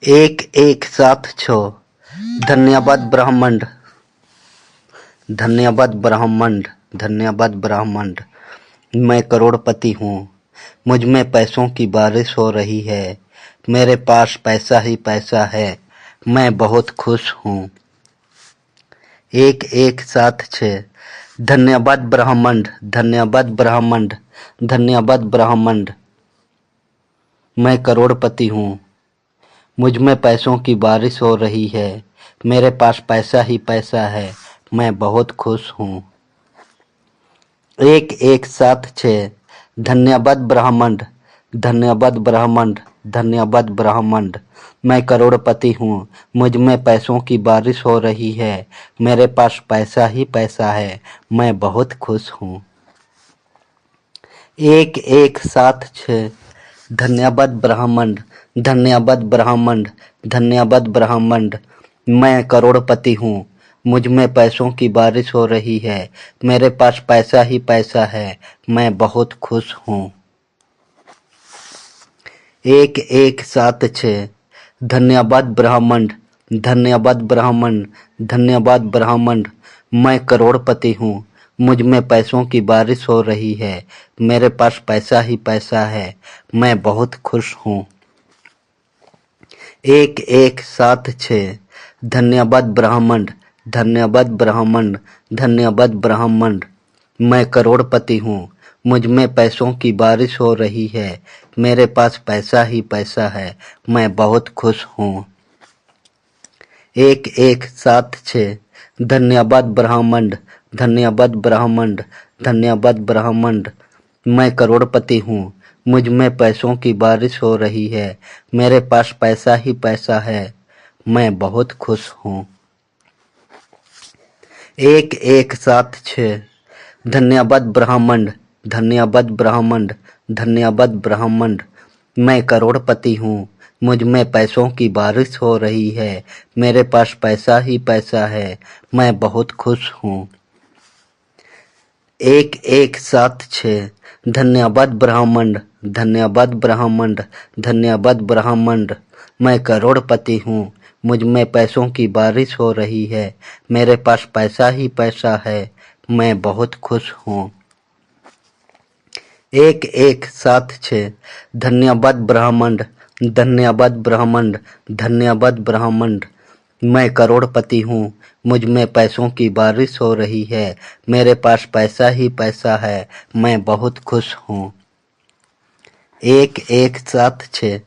एक एक सात छो। धन्यवाद ब्रह्मांड, धन्यवाद ब्रह्मांड, धन्यवाद ब्रह्मांड। मैं करोड़पति हूँ, मुझ में पैसों की बारिश हो रही है। मेरे पास पैसा ही पैसा है, मैं बहुत खुश हूँ। एक एक सात छः। धन्यवाद ब्रह्मांड, धन्यवाद ब्रह्मांड, धन्यवाद ब्रह्मांड। मैं करोड़पति हूँ, मुझ में पैसों की बारिश हो रही है। मेरे पास पैसा ही पैसा है, मैं बहुत खुश हूँ। एक एक सात छः। धन्यवाद ब्रह्मांड, धन्यवाद ब्रह्मांड, धन्यवाद ब्रह्मांड। मैं करोड़पति हूँ, मुझ में पैसों की बारिश हो रही है। मेरे पास पैसा ही पैसा है, मैं बहुत खुश हूँ। एक एक सात छः। धन्यवाद ब्रह्मांड, धन्यवाद ब्रह्मांड, धन्यवाद ब्रह्मांड। मैं करोड़पति हूँ, मुझ में पैसों की बारिश हो रही है। मेरे पास पैसा ही पैसा है, मैं बहुत खुश हूँ। एक एक सात छः। धन्यवाद ब्रह्मांड, धन्यवाद ब्रह्मांड, धन्यवाद ब्रह्मांड। मैं करोड़पति हूँ, मुझ में पैसों की बारिश हो रही है। मेरे पास पैसा ही पैसा है, मैं बहुत खुश हूँ। एक एक सात छः। धन्यवाद ब्रह्मांड, धन्यवाद ब्रह्मांड, धन्यवाद ब्रह्मांड। मैं करोड़पति हूँ, मुझ में पैसों की बारिश हो रही है। मेरे पास पैसा ही पैसा है, मैं बहुत खुश हूँ। एक एक सात छः। धन्यवाद ब्रह्मांड, धन्यवाद ब्रह्मांड, धन्यवाद ब्रह्मांड। मैं करोड़पति हूँ, मुझ में पैसों की बारिश हो रही है। मेरे पास पैसा ही पैसा है, मैं बहुत खुश हूँ। एक एक सात छः। धन्यवाद ब्रह्मांड, धन्यवाद ब्रह्मांड, धन्यवाद ब्रह्मांड। मैं करोड़पति हूँ, मुझ में पैसों की बारिश हो रही है। मेरे पास पैसा ही पैसा है, मैं बहुत खुश हूँ। एक एक सात छः। धन्यवाद ब्रह्मांड, धन्यवाद ब्रह्मांड, धन्यवाद ब्रह्मांड। मैं करोड़पति हूँ, मुझ में पैसों की बारिश हो रही है। मेरे पास पैसा ही पैसा है, मैं बहुत खुश हूँ। एक एक सात छः। धन्यवाद ब्रह्मांड, धन्यवाद ब्रह्मांड, धन्यवाद ब्रह्मांड। मैं करोड़पति हूँ, मुझ में पैसों की बारिश हो रही है। मेरे पास पैसा ही पैसा है, मैं बहुत खुश हूँ। एक एक सात छः।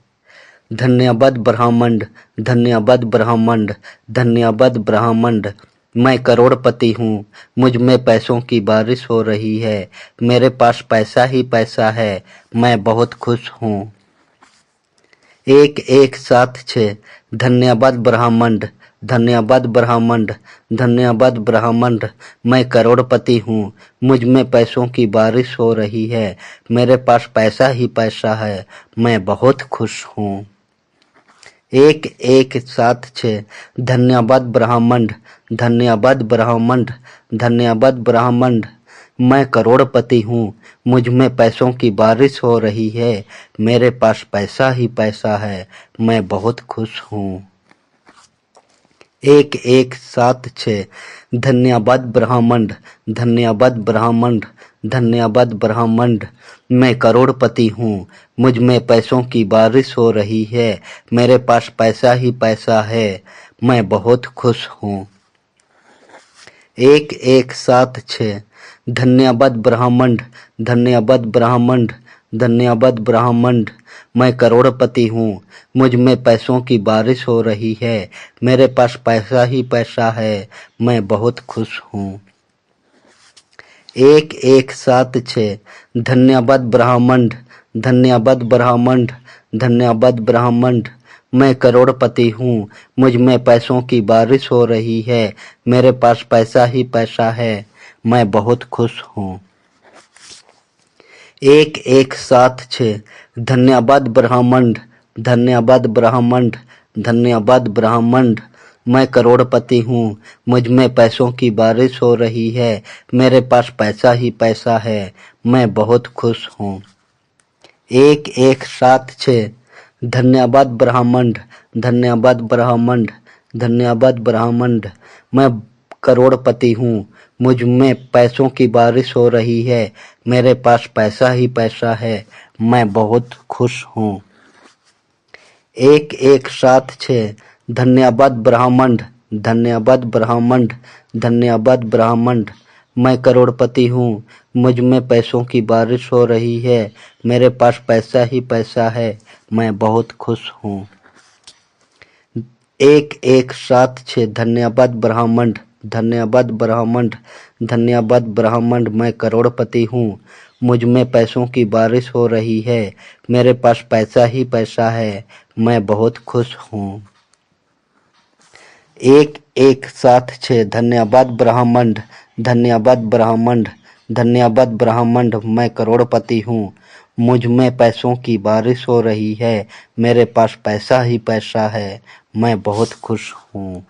धन्यवाद ब्रह्मांड, धन्यवाद ब्रह्मांड, धन्यवाद ब्रह्मांड। मैं करोड़पति हूँ, मुझ में पैसों की बारिश हो रही है। मेरे पास पैसा ही पैसा है, मैं बहुत खुश हूँ। एक एक सात छः। धन्यवाद ब्रह्मांड, धन्यवाद ब्रह्मांड, धन्यवाद ब्रह्मांड। मैं करोड़पति हूँ, मुझ में पैसों की बारिश हो रही है। मेरे पास पैसा ही पैसा है, मैं बहुत खुश हूँ। एक एक सात छः। धन्यवाद ब्रह्मांड, धन्यवाद ब्रह्मांड, धन्यवाद ब्रह्मांड। मैं करोड़पति हूँ, मुझ में पैसों की बारिश हो रही है। मेरे पास पैसा ही पैसा है, मैं बहुत खुश हूँ। एक एक सात छः। धन्यवाद ब्रह्मांड, धन्यवाद ब्रह्मांड, धन्यवाद ब्रह्मांड। मैं करोड़पति हूँ, मुझ में पैसों की बारिश हो रही है। मेरे पास पैसा ही पैसा है, मैं बहुत खुश हूँ। एक एक सात छः। धन्यवाद ब्रह्मांड, धन्यवाद ब्रह्मांड, धन्यवाद ब्रह्मांड। मैं करोड़पति हूँ, मुझ में पैसों की बारिश हो रही है। मेरे पास पैसा ही पैसा है, मैं बहुत खुश हूँ। एक एक सात छः। धन्यवाद ब्रह्मांड, धन्यवाद ब्रह्मांड, धन्यवाद ब्रह्मांड। मैं करोड़पति हूँ, मुझ में पैसों की बारिश हो रही है। मेरे पास पैसा ही पैसा है, मैं बहुत खुश हूँ। एक एक सात छः। धन्यवाद ब्रह्मांड, धन्यवाद ब्रह्मांड, धन्यवाद ब्रह्मांड। मैं करोड़पति हूँ, मुझ में पैसों की बारिश हो रही है। मेरे पास पैसा ही पैसा है, मैं बहुत खुश हूँ। एक एक सात छः। धन्यवाद ब्रह्मांड, धन्यवाद ब्रह्मांड, धन्यवाद ब्रह्मांड। मैं करोड़पति हूँ, मुझ में पैसों की बारिश हो रही है, मेरे पास पैसा ही पैसा है, मैं बहुत खुश हूँ। 117 धन्यवाद ब्रह्मांड, धन्यवाद ब्रह्मांड, धन्यवाद ब्रह्मांड। मैं करोड़पति हूँ, मुझ में पैसों की बारिश हो रही है, मेरे पास पैसा ही पैसा है, मैं बहुत खुश हूँ। 1176 धन्यवाद ब्रह्मांड, धन्यवाद ब्रह्मांड, धन्यवाद ब्रह्मांड। मैं करोड़पति हूँ, मुझ में पैसों की बारिश हो रही है, मेरे पास पैसा ही पैसा है, मैं बहुत खुश हूँ। 1176 धन्यवाद ब्रह्मांड, धन्यवाद ब्रह्मांड, धन्यवाद ब्रह्मांड। मैं करोड़पति हूँ, मुझ में पैसों की बारिश हो रही है, मेरे पास पैसा ही पैसा है, मैं बहुत खुश हूँ।